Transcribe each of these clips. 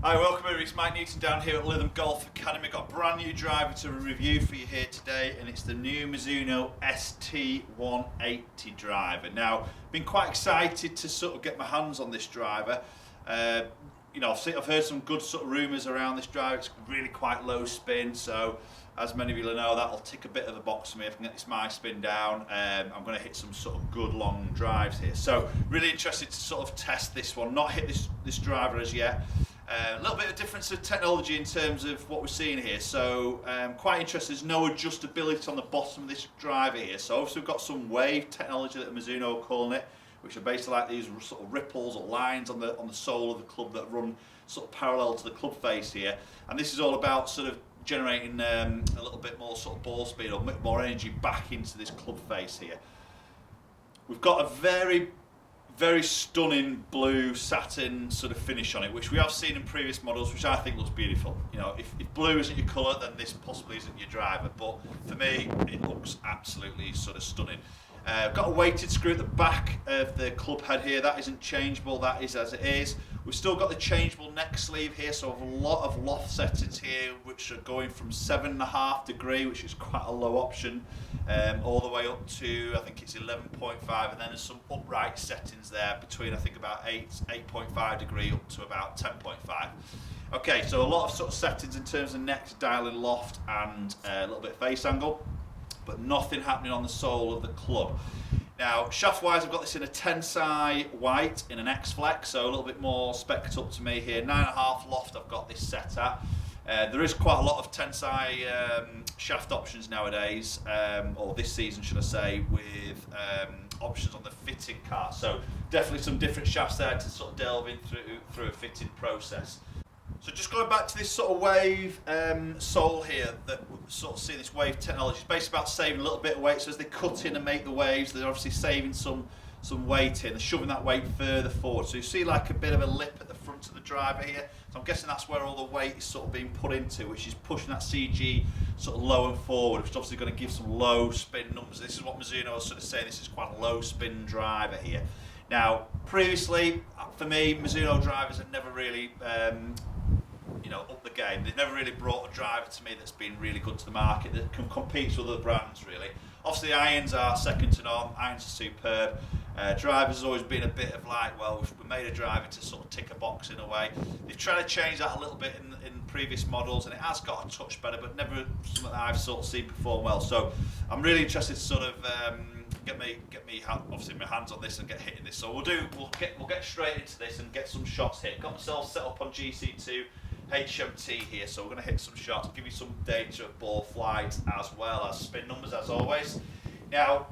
Hi, welcome everybody. It's Mike Newton down here at Lytham Golf Academy. Got a brand new driver to review for you here today, and it's the new Mizuno ST180 driver. Now, been quite excited to sort of get my hands on this driver. You know, I've heard some good sort of rumours around this driver. It's really quite low spin, so as many of you will know, that'll tick a bit of the box for me. If I can get this my spin down, I'm going to hit some sort of good long drives here. So really interested to sort of test this one. Not hit this driver as yet. A little bit of difference of technology in terms of what we're seeing here. So quite interested. There's no adjustability on the bottom of this driver here. So obviously we've got some wave technology that Mizuno are calling it, which are basically like these sort of ripples or lines on the sole of the club that run sort of parallel to the club face here. And this is all about sort of generating a little bit more sort of ball speed or more energy back into this club face here. We've got a very stunning blue satin sort of finish on it, which we have seen in previous models, which I think looks beautiful. You know, if blue isn't your colour, then this possibly isn't your driver, but for me it looks absolutely sort of stunning. Got a weighted screw at the back of the club head here. That isn't changeable, that is as it is. We've still got the changeable neck sleeve here, so a lot of loft settings here, which are going from 7.5 degree, which is quite a low option, all the way up to, I think it's 11.5, and then there's some upright settings there between, I think, about 8.5 degree up to about 10.5. Okay, so a lot of sort of settings in terms of neck, dialing loft and a little bit of face angle, but nothing happening on the sole of the club. Now, shaft wise, I've got this in a tensai white in an X-Flex, so a little bit more spec'd up to me here. 9.5 loft I've got this set at. There is quite a lot of tensai shaft options nowadays, or this season should I say, with options on the fitting cart. So definitely some different shafts there to sort of delve in through a fitting process. So just going back to this sort of wave sole here, that we sort of see this wave technology. It's basically about saving a little bit of weight. So as they cut in and make the waves, they're obviously saving some weight in. They're shoving that weight further forward. So you see like a bit of a lip at the front of the driver here. So I'm guessing that's where all the weight is sort of being put into, which is pushing that CG sort of low and forward, which is obviously going to give some low spin numbers. This is what Mizuno was sort of saying. This is quite a low spin driver here. Now, previously, for me, Mizuno drivers have never really you know, up the game. They've never really brought a driver to me that's been really good to the market that can compete with other brands really. Obviously the irons are second to none, irons are superb. Drivers has always been a bit of like, well, we made a driver to sort of tick a box in a way. They've tried to change that a little bit in previous models, and it has got a touch better, but never something that I've sort of seen perform well. So I'm really interested to sort of get me obviously my hands on this and get hitting this. So we'll get straight into this and get some shots hit. Got myself set up on GC2 HMT here, so we're going to hit some shots, give you some data of ball flight as well as spin numbers as always. Now,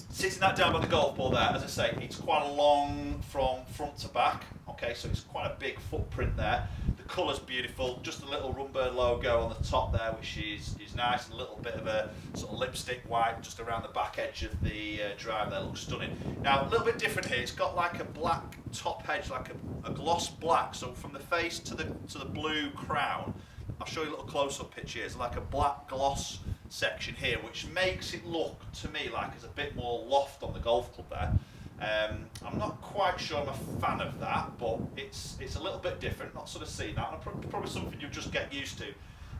sitting that down by the golf ball there, as I say, it's quite long from front to back, okay, so it's quite a big footprint there. The colour's beautiful, just a little Runbird logo on the top there, which is nice, and a little bit of a sort of lipstick white just around the back edge of the drive there, looks stunning. Now, a little bit different here, it's got like a black top edge, like a gloss black, so from the face to the blue crown, I'll show you a little close-up picture here, it's like a black gloss section here, which makes it look to me like there's a bit more loft on the golf club there. I'm not quite sure I'm a fan of that, but it's a little bit different, not sort of seen that, and probably something you'll just get used to.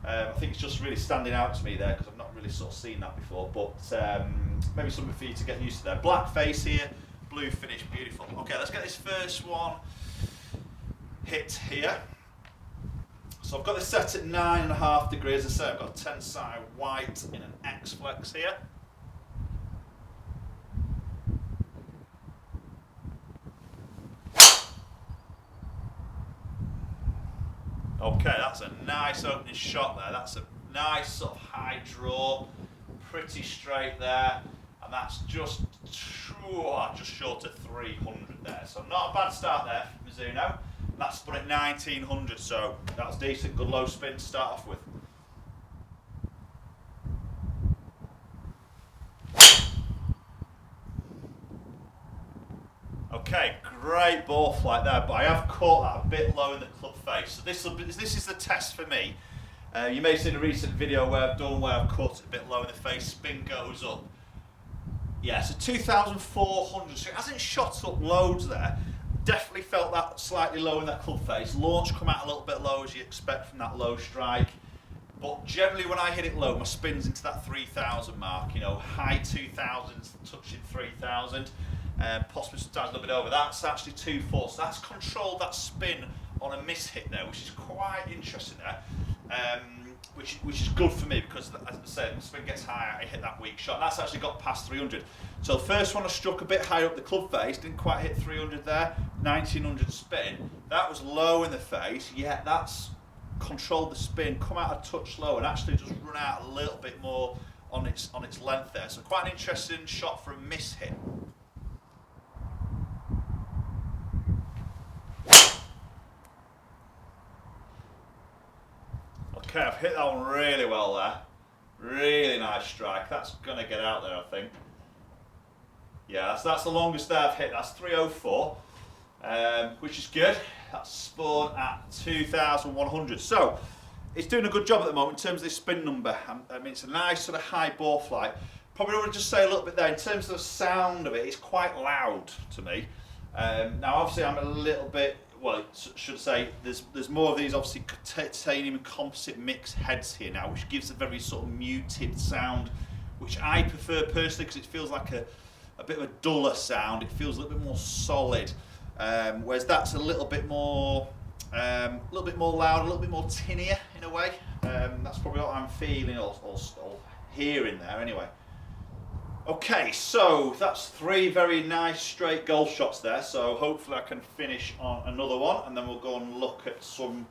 I think it's just really standing out to me there because I've not really sort of seen that before, but maybe something for you to get used to there. Black face here, blue finish, beautiful. Okay, let's get this first one hit here. So I've got this set at 9.5 degrees. As I say, I've got a tensai white in an X-Flex here. Okay, that's a nice opening shot there. That's a nice sort of high draw, pretty straight there, and that's just short of 300 there. So not a bad start there for Mizuno. That's put at 1900, so that's decent, good low spin to start off with. Okay, great ball flight there, but I have caught that a bit low in the club face. So this is the test for me. You may have seen a recent video where I've caught it a bit low in the face, spin goes up. Yeah, so 2,400, so it hasn't shot up loads there. Definitely felt that slightly low in that club face. Launch come out a little bit low as you expect from that low strike. But generally when I hit it low, my spin's into that 3,000 mark, you know, high 2,000s, touching 3,000, possibly sometimes a little bit over. That's actually 2/4, so that's controlled that spin on a miss hit there, which is quite interesting there, which is good for me because, as I said, the spin gets higher, I hit that weak shot. That's actually got past 300. So the first one I struck a bit higher up the club face, didn't quite hit 300 there, 1900 spin. That was low in the face, yet that's controlled the spin, come out a touch low and actually just run out a little bit more on its length there. So quite an interesting shot for a miss hit. Okay, I've hit that one really well there. Really nice strike. That's going to get out there, I think. Yeah, that's the longest I've hit. That's 304, which is good. That's spawned at 2,100. So it's doing a good job at the moment in terms of this spin number. I mean, it's a nice sort of high ball flight. Probably want to just say a little bit there in terms of the sound of it. It's quite loud to me. Now, obviously, I'm a little bit. Well, should say there's more of these obviously titanium and composite mix heads here now, which gives a very sort of muted sound, which I prefer personally because it feels like a bit of a duller sound. It feels a little bit more solid, whereas that's a little bit more loud, a little bit more tinnier in a way. That's probably what I'm feeling or hearing there anyway. Okay, so that's 3 very nice straight golf shots there, so hopefully I can finish on another one and then we'll go and look at some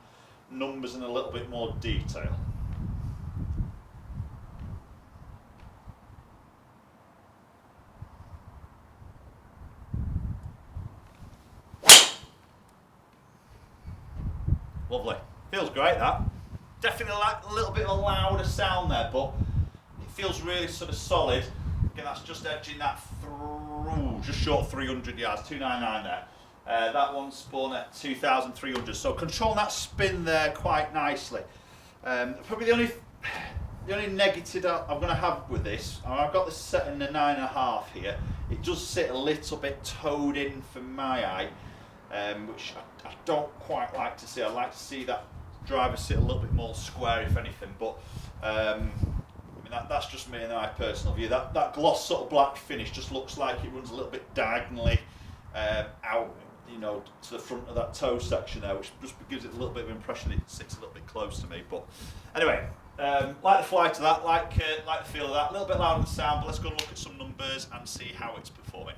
numbers in a little bit more detail. Lovely. Feels great, that. Definitely like a little bit of a louder sound there, but it feels really sort of solid. Again, that's just edging that through, just short 300 yards, 299 there. That one's spawned at 2,300. So controlling that spin there quite nicely. Probably the only negative I'm going to have with this, I've got this set in the 9.5 here. It does sit a little bit toed in for my eye, which I don't quite like to see. I like to see that driver sit a little bit more square, if anything. But I mean, that's just me and my personal view. That gloss sort of black finish just looks like it runs a little bit diagonally out, you know, to the front of that toe section there, which just gives it a little bit of impression it sits a little bit close to me. But anyway, like the flight of that, like the feel of that, a little bit louder the sound, but let's go and look at some numbers and see how it's performing.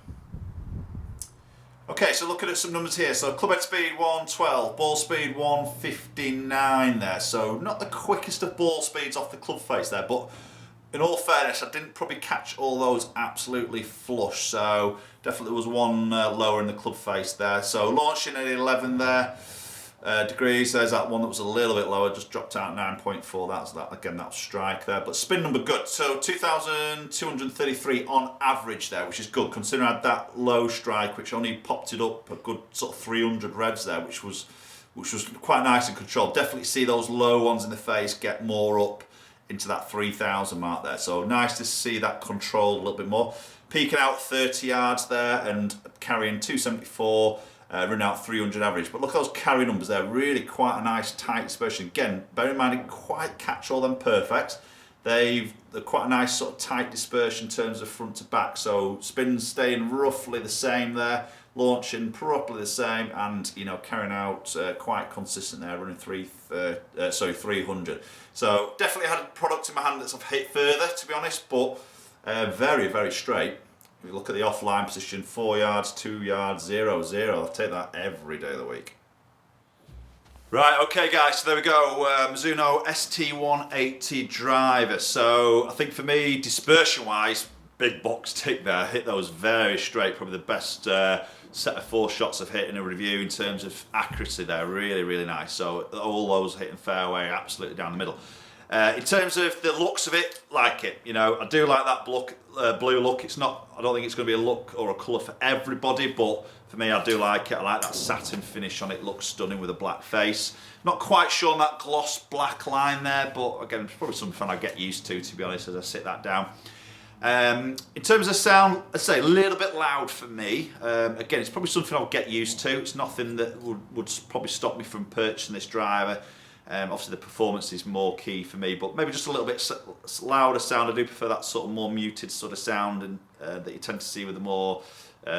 Okay, so looking at some numbers here. So club head speed 112, ball speed 159 there. So not the quickest of ball speeds off the club face there, but in all fairness, I didn't probably catch all those absolutely flush. So definitely was one lower in the club face there. So launching at 11 there. Degrees, there's that one that was a little bit lower, just dropped out 9.4. That's that again, that strike there, but spin number good. So 2,233 on average there, which is good considering I had that low strike, which only popped it up a good sort of 300 revs there, which was quite nice and controlled. Definitely see those low ones in the face get more up into that 3,000 mark there. So nice to see that controlled a little bit more. Peaking out 30 yards there and carrying 274. Running out 300 average, but look at those carry numbers there, really quite a nice tight dispersion. Again, bear in mind, it didn't quite catch all them perfect. They're quite a nice sort of tight dispersion in terms of front to back, so spins staying roughly the same there, launching properly the same, and you know, carrying out quite consistent there, running 300. So definitely had a product in my hand that's I've hit further, to be honest, but very, very straight. If you look at the offline position, 4 yards, 2 yards, 0, 0. I'll take that every day of the week. Right, okay guys, so there we go. Mizuno ST180 driver. So I think for me, dispersion-wise, big box tick there. I hit those very straight, probably the best set of 4 shots I've hit in a review in terms of accuracy there. Really, really nice. So all those hitting fairway, absolutely down the middle. In terms of the looks of it, like it. You know, I do like that blue look. It's not, I don't think it's going to be a look or a colour for everybody, but for me, I do like it. I like that satin finish on it. Looks stunning with a black face. Not quite sure on that gloss black line there, but again, it's probably something I get used to be honest, as I sit that down. In terms of sound, I'd say a little bit loud for me. Again, it's probably something I'll get used to. It's nothing that would probably stop me from purchasing this driver. Obviously the performance is more key for me, but maybe just a little bit louder sound. I do prefer that sort of more muted sort of sound and that you tend to see with the more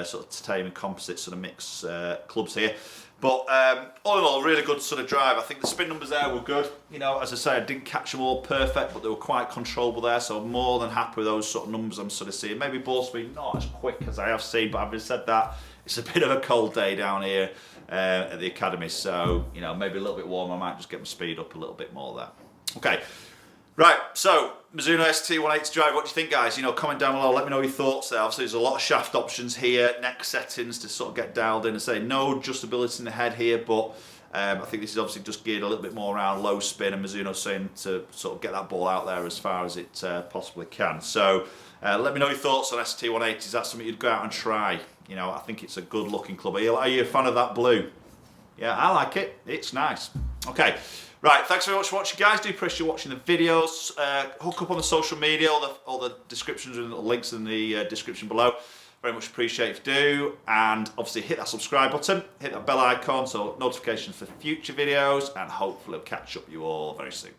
sort of titanium composite sort of mix clubs here. But all in all, really good sort of drive. I think the spin numbers there were good. You know, as I say, I didn't catch them all perfect, but they were quite controllable there. So I'm more than happy with those sort of numbers I'm sort of seeing. Maybe ball speed not as quick as I have seen, but having said that, it's a bit of a cold day down here at the academy. So, you know, maybe a little bit warmer. I might just get my speed up a little bit more there. Okay. Right, so Mizuno ST180 drive, what do you think, guys? You know, comment down below, let me know your thoughts there. Obviously there's a lot of shaft options here, neck settings to sort of get dialed in. And say no adjustability in the head here, but I think this is obviously just geared a little bit more around low spin, and Mizuno's saying to sort of get that ball out there as far as it possibly can. So let me know your thoughts on ST180. Is that something you'd go out and try? You know, I think it's a good looking club. Are you a fan of that blue? Yeah, I like it. It's nice. Okay. Right, thanks very much for watching, guys. Do appreciate you watching the videos. Hook up on the social media, all the descriptions and links in the description below. Very much appreciate if you do. And obviously hit that subscribe button, hit that bell icon so notifications for future videos, and hopefully I'll catch up with you all very soon.